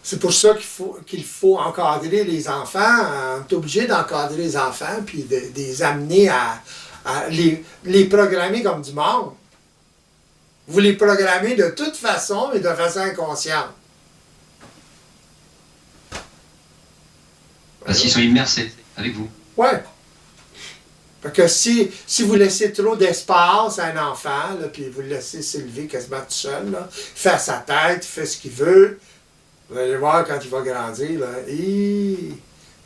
c'est pour ça qu'il faut encadrer les enfants. On est obligé d'encadrer les enfants puis de les amener à les programmer comme du monde. Vous les programmez de toute façon, mais de façon inconsciente. Parce qu'ils sont immersés avec vous. Ouais. Parce que si vous laissez trop d'espace à un enfant, là, puis vous le laissez s'élever quasiment tout seul, là, il fait sa tête, il fait ce qu'il veut, vous allez voir quand il va grandir, là, il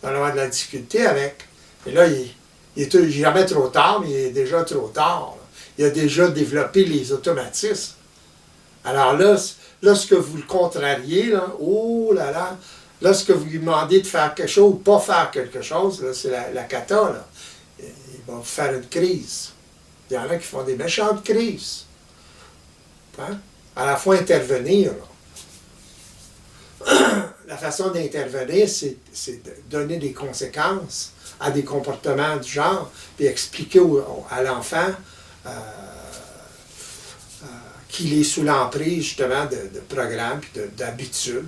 va avoir de la difficulté avec. Et là, il est jamais trop tard, mais il est déjà trop tard. Là. Il a déjà développé les automatismes. Alors là, lorsque vous le contrariez, là, oh là là, lorsque vous lui demandez de faire quelque chose ou pas faire quelque chose, là, c'est la cata, là. Il va faire une crise. Il y en a qui font des méchantes crises. Hein? À la fois intervenir. Là. La façon d'intervenir, c'est de donner des conséquences à des comportements du genre, puis expliquer à l'enfant qu'il est sous l'emprise justement de programmes, puis d'habitudes,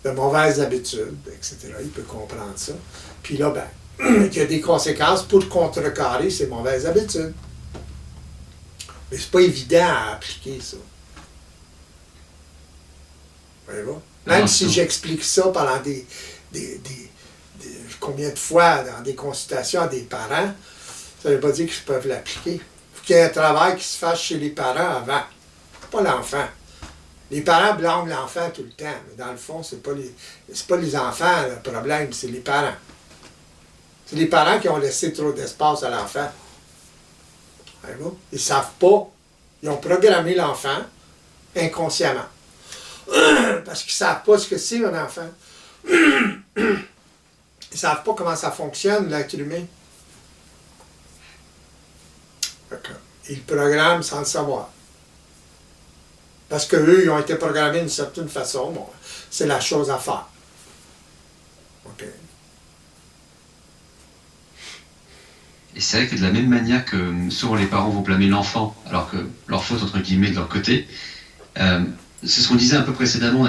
de mauvaises habitudes, etc. Il peut comprendre ça. Puis là, ben, il y a des conséquences pour contrecarrer ces mauvaises habitudes. Mais c'est pas évident à appliquer, ça. Voyez-vous? Même si j'explique ça pendant combien de fois dans des consultations à des parents, ça ne veut pas dire qu'ils peuvent l'appliquer. Il faut qu'il y ait un travail qui se fasse chez les parents avant, pas l'enfant. Les parents blâment l'enfant tout le temps, mais dans le fond, c'est pas les enfants le problème, c'est les parents. C'est les parents qui ont laissé trop d'espace à l'enfant. Voyez-vous? Ils ne savent pas. Ils ont programmé l'enfant inconsciemment. Parce qu'ils ne savent pas ce que c'est un enfant. Ils ne savent pas comment ça fonctionne, l'être humain. Ils programment sans le savoir. Parce qu'eux, ils ont été programmés d'une certaine façon. Bon, c'est la chose à faire. OK. Et c'est vrai que de la même manière que souvent les parents vont blâmer l'enfant, alors que leur faute, entre guillemets, de leur côté, c'est ce qu'on disait un peu précédemment,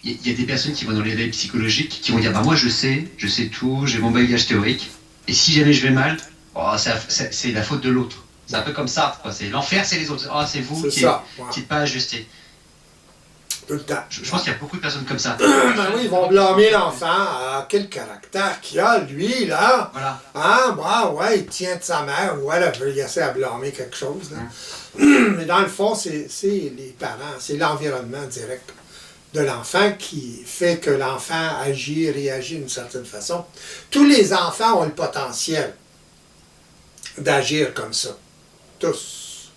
il y a des personnes qui vont dans l'éveil psychologique, qui vont dire, bah moi je sais tout, j'ai mon bagage théorique, et si jamais je vais mal, oh, c'est la faute de l'autre. C'est un peu comme ça, quoi. C'est l'enfer, c'est les autres. Oh, c'est vous qui n'êtes pas ajusté. Tout le temps. Je pense qu'il y a beaucoup de personnes comme ça. Ben oui, ils vont blâmer l'enfant. Quel caractère qu'il a, lui, là. Voilà. Ah, bah, ouais, il tient de sa mère. Ouais, là, il essaie à blâmer quelque chose. Là. Mais dans le fond, c'est les parents, c'est l'environnement direct de l'enfant qui fait que l'enfant agit, réagit d'une certaine façon. Tous les enfants ont le potentiel d'agir comme ça. Tous.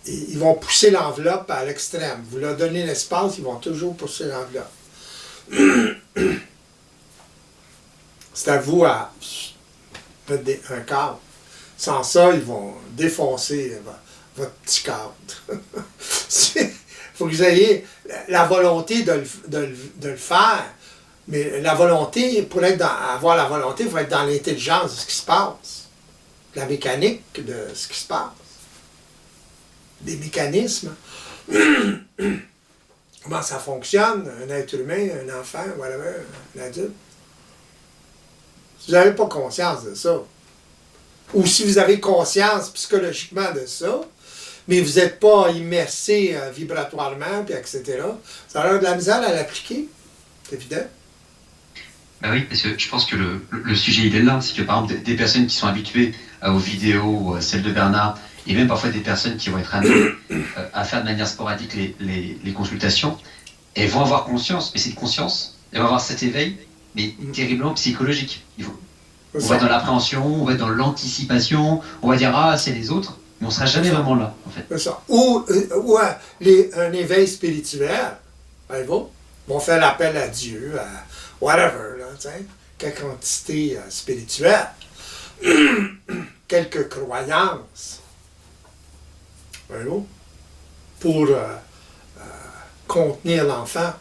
ils vont pousser l'enveloppe à l'extrême. Vous leur donnez l'espace, ils vont toujours pousser l'enveloppe. C'est à vous à mettre un cadre. Sans ça, ils vont défoncer votre petit cadre. Il faut que vous ayez la volonté de le faire. Mais la volonté, pour avoir la volonté, il faut être dans l'intelligence de ce qui se passe. La mécanique de ce qui se passe. Des mécanismes. Comment ça fonctionne, un être humain, un enfant, whatever, un adulte. Si vous n'avez pas conscience de ça, ou si vous avez conscience psychologiquement de ça, mais vous n'êtes pas immersé vibratoirement, puis etc., ça a l'air de la misère à l'appliquer. C'est évident. Ben oui, parce que je pense que le sujet, il est là. C'est que, par exemple, des personnes qui sont habituées aux vidéos, ou à celles de Bernard, et même parfois des personnes qui vont être amenées à faire de manière sporadique les consultations, elles vont avoir conscience, mais cette conscience, elles vont avoir cet éveil, mais terriblement psychologique. On va être dans l'appréhension, on va être dans l'anticipation, on va dire « Ah, c'est les autres », mais on ne sera jamais vraiment là, en fait. C'est ça. Ou un éveil spirituel, voyez-vous, vont faire l'appel à Dieu, à whatever, là, quelque entité spirituelle, quelques croyances, voyez-vous, pour contenir l'enfant.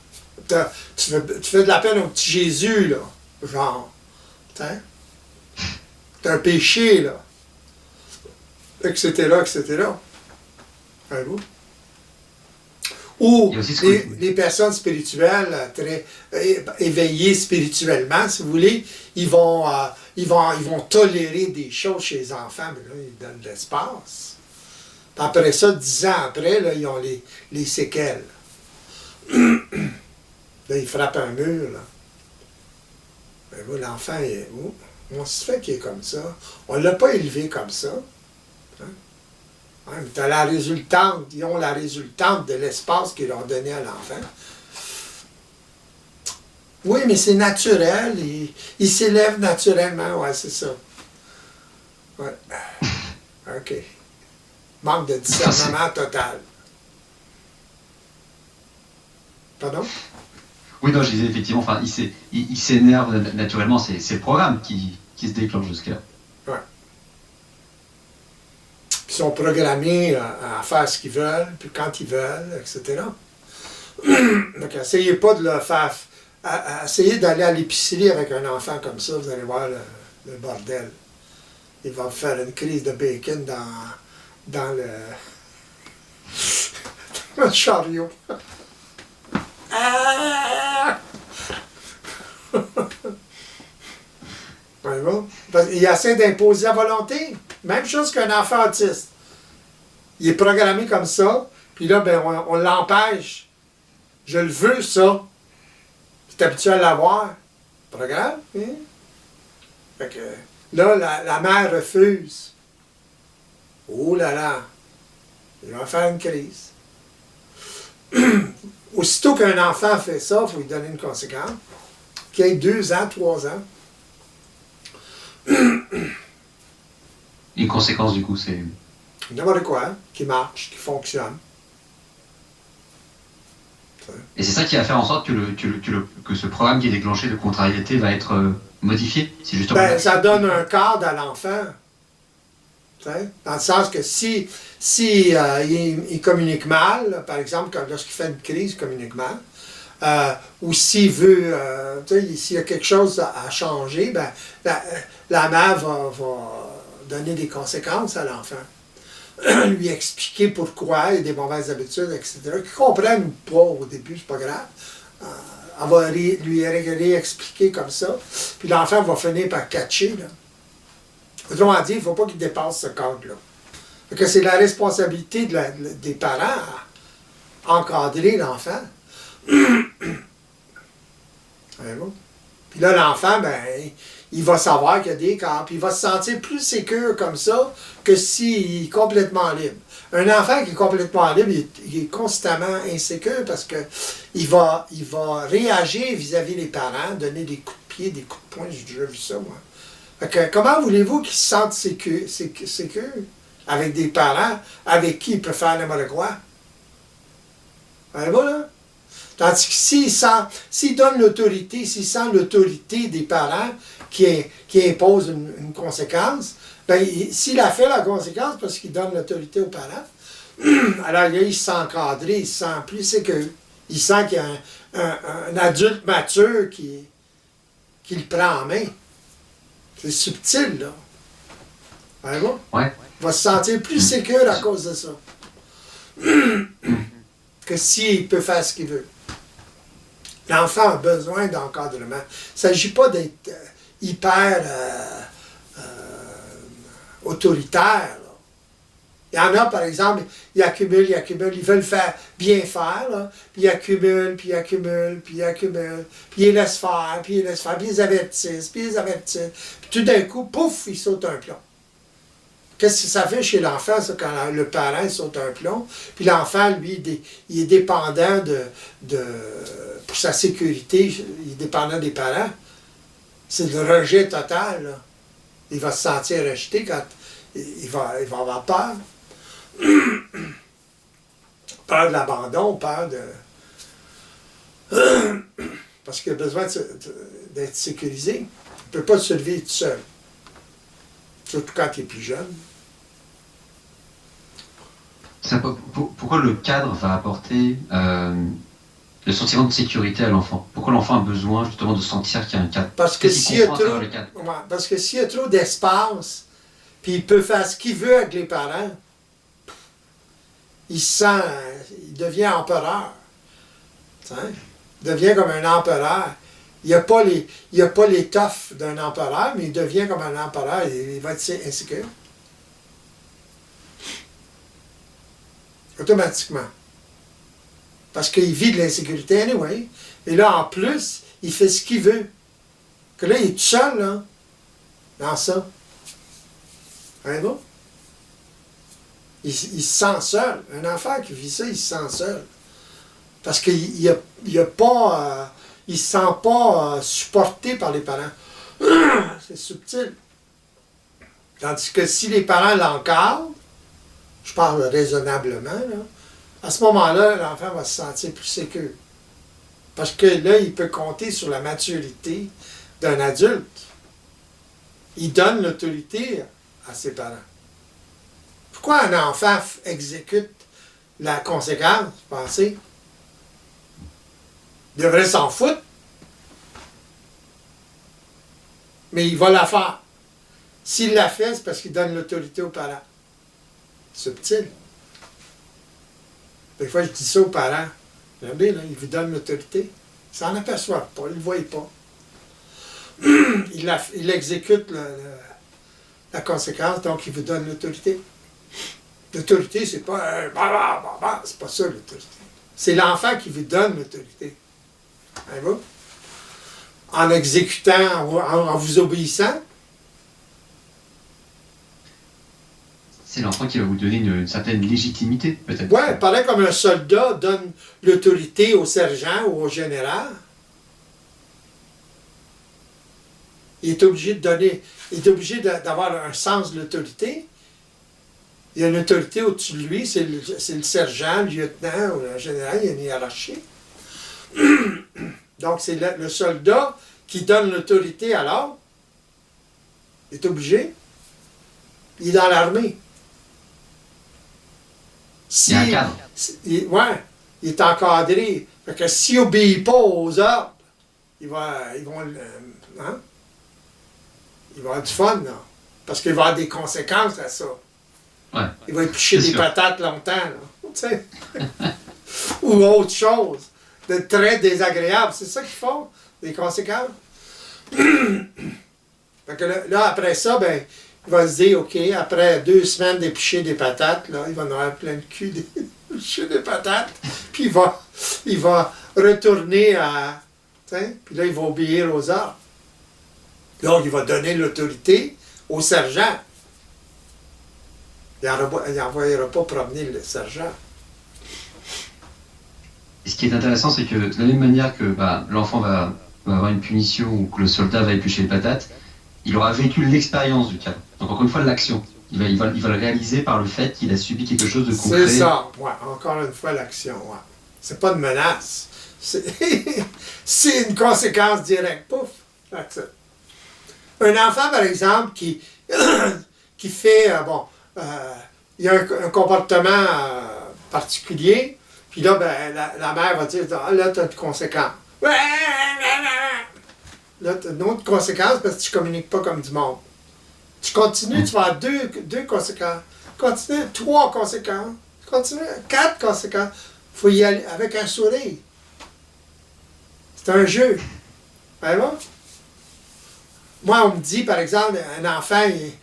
Tu fais de la peine au petit Jésus, là, genre, t'as un péché, là, etc., etc. Voyez-vous? Ou les personnes spirituelles, très éveillées spirituellement, si vous voulez, ils vont tolérer des choses chez les enfants, mais là, ils donnent de l'espace. Puis après ça, 10 ans après, là, ils ont les séquelles. Là, ils frappent un mur, là. Ben, l'enfant, on se fait qu'il est comme ça. On ne l'a pas élevé comme ça. Hein? Ouais, mais t'as la résultante, ils ont la résultante de l'espace qu'ils leur donné à l'enfant. Oui, mais c'est naturel, il s'élève naturellement, ouais, c'est ça. Ouais. OK. Manque de discernement total. Pardon? Oui, non, je disais effectivement, enfin, il s'énerve naturellement, c'est le programme qui se déclenche jusqu'à là. Ouais. Ils sont programmés à faire ce qu'ils veulent, puis quand ils veulent, etc. Donc, essayez pas de le faire. Essayez d'aller à l'épicerie avec un enfant comme ça, vous allez voir le bordel. Il va faire une crise de bacon dans le chariot. Ah! Il essaie d'imposer la volonté. Même chose qu'un enfant autiste. Il est programmé comme ça, puis là, ben, on l'empêche. Je le veux, ça. Tu es habitué à l'avoir. Pas grave, hein? Fait que là, la mère refuse. Oh là là! Il va faire une crise. Aussitôt qu'un enfant fait ça, il faut lui donner une conséquence. Qu'il ait 2 ans, 3 ans. Une conséquence, du coup, c'est... N'importe quoi, qui marche, qui fonctionne. Et c'est ça qui va faire en sorte que ce programme qui est déclenché de contrariété va être modifié. C'est justement ça donne un cadre à l'enfant. Dans le sens que si il communique mal, par exemple, lorsqu'il fait une crise, il communique mal, ou s'il veut, s'il y a quelque chose à changer, ben, la mère va donner des conséquences à l'enfant. Lui expliquer pourquoi il y a des mauvaises habitudes, etc. Qu'il comprenne ou pas au début, c'est pas grave. Elle va lui réexpliquer comme ça. Puis l'enfant va finir par catcher. Là. Autrement dit, il ne faut pas qu'il dépasse ce cadre-là. C'est la responsabilité des parents à encadrer l'enfant. Puis là, l'enfant, ben, il va savoir qu'il y a des cadres, puis il va se sentir plus sécure comme ça que s'il est complètement libre. Un enfant qui est complètement libre, il est constamment insécure parce qu'il va réagir vis-à-vis des parents, donner des coups de pied, des coups de poing, j'ai déjà vu ça, moi. Fait que, comment voulez-vous qu'il se sente sécure? avec des parents avec qui il peut faire n'importe quoi. Voyez-vous, là? Tandis que s'il donne l'autorité, s'il sent l'autorité des parents qui impose une conséquence, ben, s'il a fait la conséquence parce qu'il donne l'autorité aux parents, alors là, il se sent encadré, il se sent plus sécure. Il sent qu'il y a un adulte mature qui le prend en main. C'est subtil, là. Voyez-vous? Ouais. Il va se sentir plus sécure à cause de ça. Que s'il peut faire ce qu'il veut. L'enfant a besoin d'encadrement. Il ne s'agit pas d'être hyper autoritaire. Là. Il y en a, par exemple, ils accumulent, ils veulent faire bien faire, là, puis ils accumulent, puis ils accumulent, puis ils accumulent, puis ils laissent faire, puis ils laissent faire, puis ils avertissent, puis ils avertissent. Puis tout d'un coup, pouf, ils sautent un plomb. Qu'est-ce que ça fait chez l'enfant, ça, quand le parent saute un plomb? Puis l'enfant, lui, il est dépendant pour sa sécurité, il est dépendant des parents. C'est le rejet total, là. Il va se sentir rejeté quand il va avoir peur. Peur de l'abandon, peur de... Parce qu'il a besoin d'être sécurisé. Il ne peut pas se lever tout seul. Surtout quand il est plus jeune. Pourquoi le cadre va apporter le sentiment de sécurité à l'enfant? Pourquoi l'enfant a besoin justement de sentir qu'il y a un cadre? Parce que s'il y a trop d'espace, puis il peut faire ce qu'il veut avec les parents, il devient empereur. Il devient comme un empereur. Il n'y a pas l'étoffe d'un empereur, mais il devient comme un empereur. Il va être insécure. Automatiquement. Parce qu'il vit de l'insécurité anyway. Et là, en plus, il fait ce qu'il veut. Que là, il est tout seul, là, dans ça. Voyez-vous? Il se sent seul. Un enfant qui vit ça, il se sent seul. Parce qu'il ne se sent pas supporté par les parents. C'est subtil. Tandis que si les parents l'encadrent, je parle raisonnablement, là, à ce moment-là, l'enfant va se sentir plus sécure. Parce que là, il peut compter sur la maturité d'un adulte. Il donne l'autorité à ses parents. Pourquoi un enfant exécute la conséquence, vous pensez? Il devrait s'en foutre. Mais il va la faire. S'il la fait, c'est parce qu'il donne l'autorité aux parents. Subtil. Des fois, je dis ça aux parents. Regardez, là, il vous donne l'autorité. Ils s'en aperçoivent pas, ils ne le voient pas. Il exécute la conséquence, donc il vous donne l'autorité. L'autorité, c'est pas c'est pas ça l'autorité. C'est l'enfant qui vous donne l'autorité. Voyez-vous? En exécutant, en vous obéissant. C'est l'enfant qui va vous donner une certaine légitimité, peut-être. Oui, pareil comme un soldat donne l'autorité au sergent ou au général. Il est obligé d'avoir un sens de l'autorité. Il y a une autorité au-dessus de lui, c'est le sergent, le lieutenant ou le général, il y a une hiérarchie. Donc c'est le soldat qui donne l'autorité à l'ordre. Il est obligé. Il est dans l'armée. Il y a un cadre. Il est encadré. Fait que s'il n'obéit pas aux ordres, il va avoir du fun, là. Parce qu'il va avoir des conséquences à ça. Ouais. Il va éplucher des patates longtemps, là. Ou autre chose. De très désagréable. C'est ça qu'ils font, des conséquences. Fait que là, après ça, ben, il va se dire, OK, après 2 semaines d'éplucher des patates, là, il va en avoir plein le cul d'éplucher des patates, puis il va retourner à... Puis là, il va obéir aux ordres. Donc, il va donner l'autorité au sergent. Il n'envoyera pas promener le sergent. Et ce qui est intéressant, c'est que de la même manière que l'enfant va avoir une punition ou que le soldat va éplucher les patates, il aura vécu l'expérience du cadre. Donc encore une fois, l'action. il va le réaliser par le fait qu'il a subi quelque chose de C'est concret. ça, ouais, encore une fois, l'action, ouais. C'est pas une menace. C'est c'est une conséquence directe. Pouf, that's it. Un enfant, par exemple, qui fait, il a un comportement particulier, puis là, ben, la mère va dire, ah, là, tu as une conséquence. Là, tu as une autre conséquence parce que tu ne communiques pas comme du monde. Tu continues, tu vas avoir deux conséquences. Continue, 3 conséquences. Continue, 4 conséquences. Il faut y aller avec un sourire. C'est un jeu. Vraiment? Moi, on me dit, par exemple, un enfant, il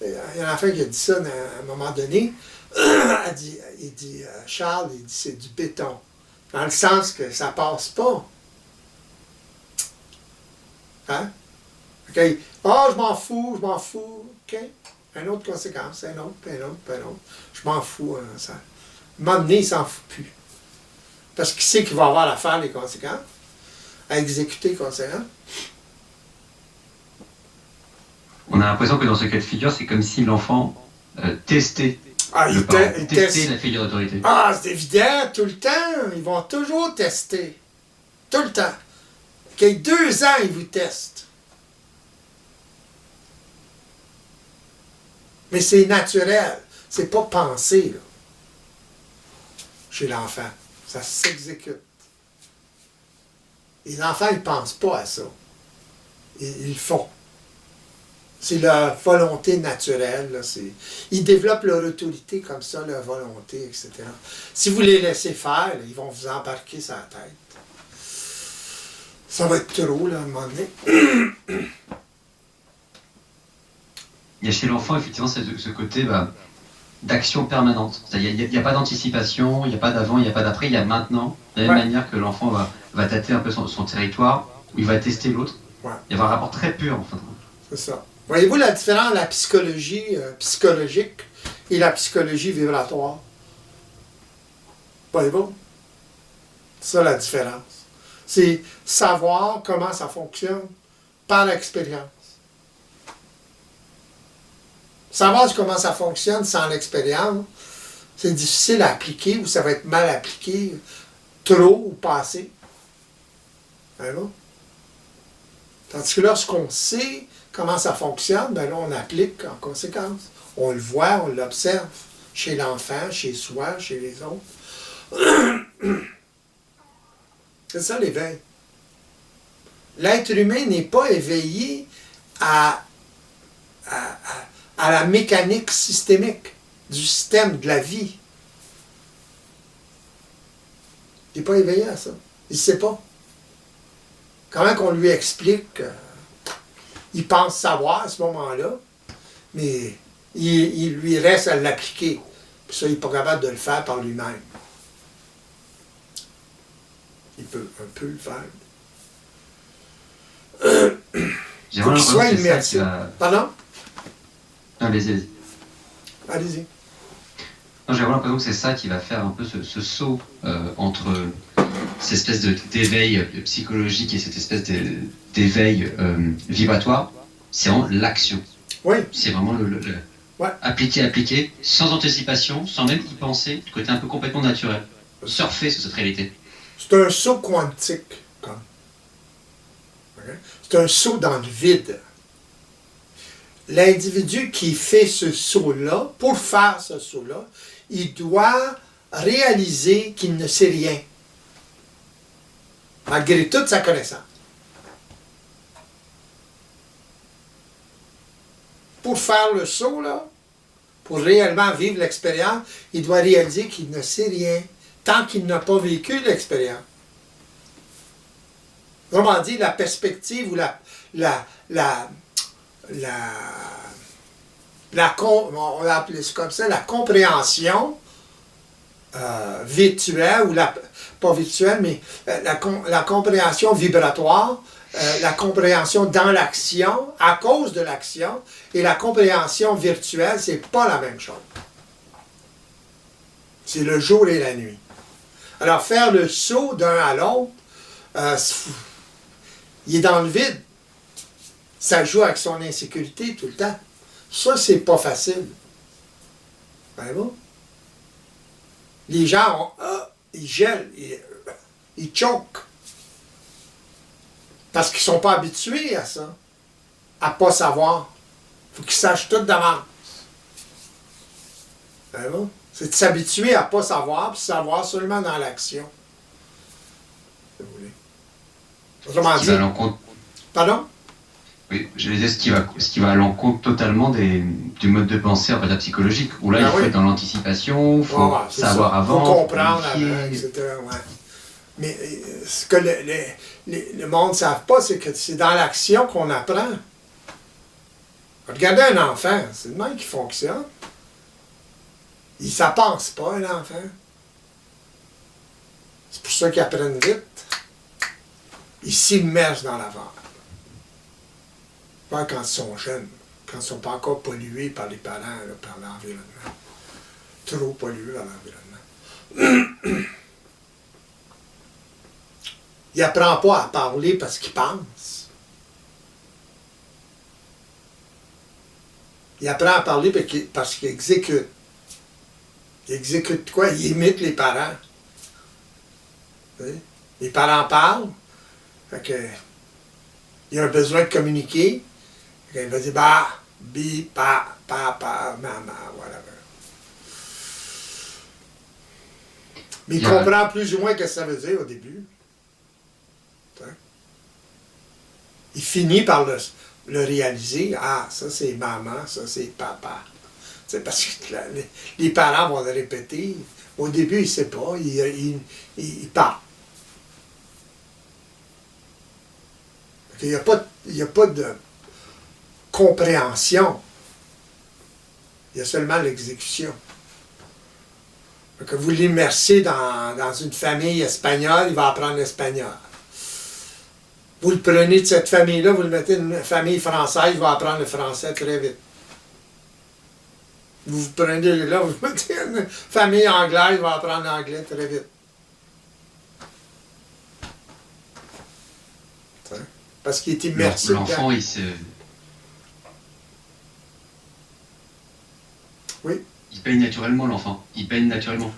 y a un enfant qui a dit ça à un moment donné. Il dit, Charles, il dit, c'est du béton. Dans le sens que ça passe pas. Hein? OK. Oh, je m'en fous. OK. Une autre conséquence, un autre. Je m'en fous. Ça. À un moment donné, il ne s'en fout plus. Parce qu'il sait qu'il va avoir à faire les conséquences, à exécuter les conséquences. On a l'impression que dans ce cas de figure, c'est comme si l'enfant testait le parent, testait la figure d'autorité. Ah, c'est évident, tout le temps. Ils vont toujours tester. Tout le temps. Qu'il y ait 2 ans, ils vous testent. Mais c'est naturel. C'est pas pensé, là, chez l'enfant. Ça s'exécute. Les enfants, ils ne pensent pas à ça. Ils le font. C'est leur volonté naturelle. Là, ils développent leur autorité comme ça, leur volonté, etc. Si vous les laissez faire, là, ils vont vous embarquer sur la tête. Ça va être trop, là, à un moment donné. Il y a chez l'enfant, effectivement, ce côté d'action permanente. Il n'y a pas d'anticipation, il n'y a pas d'avant, il n'y a pas d'après, il y a maintenant. De la même manière que l'enfant va tâter un peu son territoire, où il va tester l'autre. Ouais. Il y a un rapport très pur, en fait. C'est ça. Voyez-vous la différence entre la psychologie psychologique et la psychologie vibratoire? Voyez-vous? C'est ça la différence. C'est savoir comment ça fonctionne par l'expérience. Savoir comment ça fonctionne sans l'expérience, c'est difficile à appliquer ou ça va être mal appliqué, trop ou pas assez. Voyez-vous? Tandis que lorsqu'on sait comment ça fonctionne, ben là, on applique en conséquence. On le voit, on l'observe chez l'enfant, chez soi, chez les autres. C'est ça l'éveil. L'être humain n'est pas éveillé à la mécanique systémique du système de la vie. Il n'est pas éveillé à ça. Il ne sait pas. Comment qu'on lui explique, il pense savoir à ce moment-là, mais il lui reste à l'appliquer. Puis ça, il n'est pas capable de le faire par lui-même. Il peut un peu le faire. Il faut qu'il soit immersif. Pardon? Non, allez-y. Allez-y. J'ai vraiment l'impression que c'est ça qui va faire un peu ce saut entre cette espèce d'éveil psychologique et cette espèce d'éveil vibratoire. C'est vraiment l'action. Oui. C'est vraiment appliquer, sans anticipation, sans même y penser, du côté un peu complètement naturel. Surfer sur cette réalité. C'est un saut quantique, comme. Okay? C'est un saut dans le vide. L'individu qui fait ce saut-là, pour faire ce saut-là, il doit réaliser qu'il ne sait rien, malgré toute sa connaissance. Pour faire le saut, là, pour réellement vivre l'expérience, il doit réaliser qu'il ne sait rien, tant qu'il n'a pas vécu l'expérience. Autrement dit, la perspective ou on va appeler ça comme ça, la compréhension virtuelle, ou pas virtuelle, mais la compréhension vibratoire, la compréhension dans l'action, à cause de l'action, et la compréhension virtuelle, c'est pas la même chose. C'est le jour et la nuit. Alors, faire le saut d'un à l'autre, il est dans le vide. Ça joue avec son insécurité tout le temps. Ça, c'est pas facile. Voyez-vous? Les gens ils gèlent, ils choquent. Parce qu'ils ne sont pas habitués à ça, à ne pas savoir. Il faut qu'ils sachent tout d'avance. Voyez-vous? C'est de s'habituer à ne pas savoir, puis savoir seulement dans l'action. Si vous voulez. Autrement Ce qui dit. va à l'encontre. Pardon? Oui, je disais ce qui va à l'encontre totalement du mode de pensée, on va dire psychologique, où là, il faut être dans l'anticipation, il faut savoir avant. Il faut comprendre avant, etc. Ouais. Mais ce que le monde ne savent pas, c'est que c'est dans l'action qu'on apprend. Regardez un enfant, c'est le même qui fonctionne. Ça ne pense pas, un enfant. C'est pour ça qu'ils apprennent vite. Ils s'immergent dans l'affaire. Pas quand ils sont jeunes, quand ils ne sont pas encore pollués par les parents, là, par l'environnement. Trop pollués par l'environnement. Il n'apprend pas à parler parce qu'il pense. Il apprend à parler parce qu'il exécute. Il exécute quoi? Il imite les parents. Les parents parlent. Fait que, il a un besoin de communiquer. Il va dire bah, bi, pa, maman, whatever. Mais il comprend plus ou moins ce que ça veut dire au début. Il finit par le réaliser. Ah, ça c'est maman, ça c'est papa. C'est parce que les parents vont le répéter. Au début, il ne sait pas, il parle. Il n'y a pas de compréhension. Il y a seulement l'exécution. Que vous l'immersez dans une famille espagnole, il va apprendre l'espagnol. Vous le prenez de cette famille-là, vous le mettez dans une famille française, il va apprendre le français très vite. Vous prenez là, vous le mettez dans une famille anglaise, il va apprendre l'anglais très vite. Parce qu'il est immersé. L'enfant, il se... Oui. Il baigne naturellement, l'enfant. Il baigne naturellement.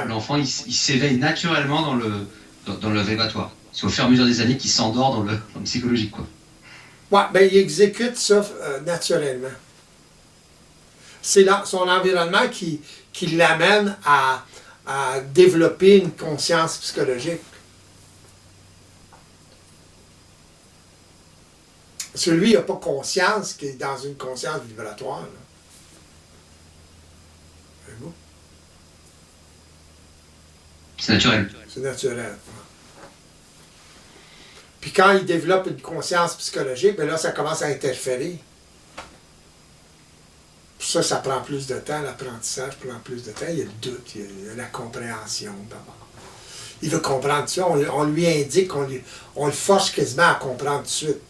L'enfant, il s'éveille naturellement dans le rêvatoire. C'est au fur et à mesure des années qu'il s'endort dans le psychologique, quoi. Ouais, ben il exécute ça naturellement. C'est son environnement qui l'amène à développer une conscience psychologique. Parce que lui, il n'a pas conscience qu'il est dans une conscience vibratoire. Voyez-vous? C'est naturel. C'est naturel. Puis quand il développe une conscience psychologique, bien là, ça commence à interférer. Pour ça, ça prend plus de temps, l'apprentissage prend plus de temps. Il y a le doute, il y a la compréhension d'abord. Il veut comprendre tout ça, on lui indique, on le force quasiment à comprendre tout de suite.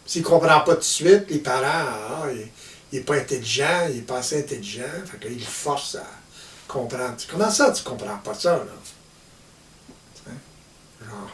S'il ne comprend pas tout de suite, les parents, il n'est pas intelligent, il n'est pas assez intelligent, fait qu'il le force à comprendre. Comment ça, tu ne comprends pas ça, là? Genre,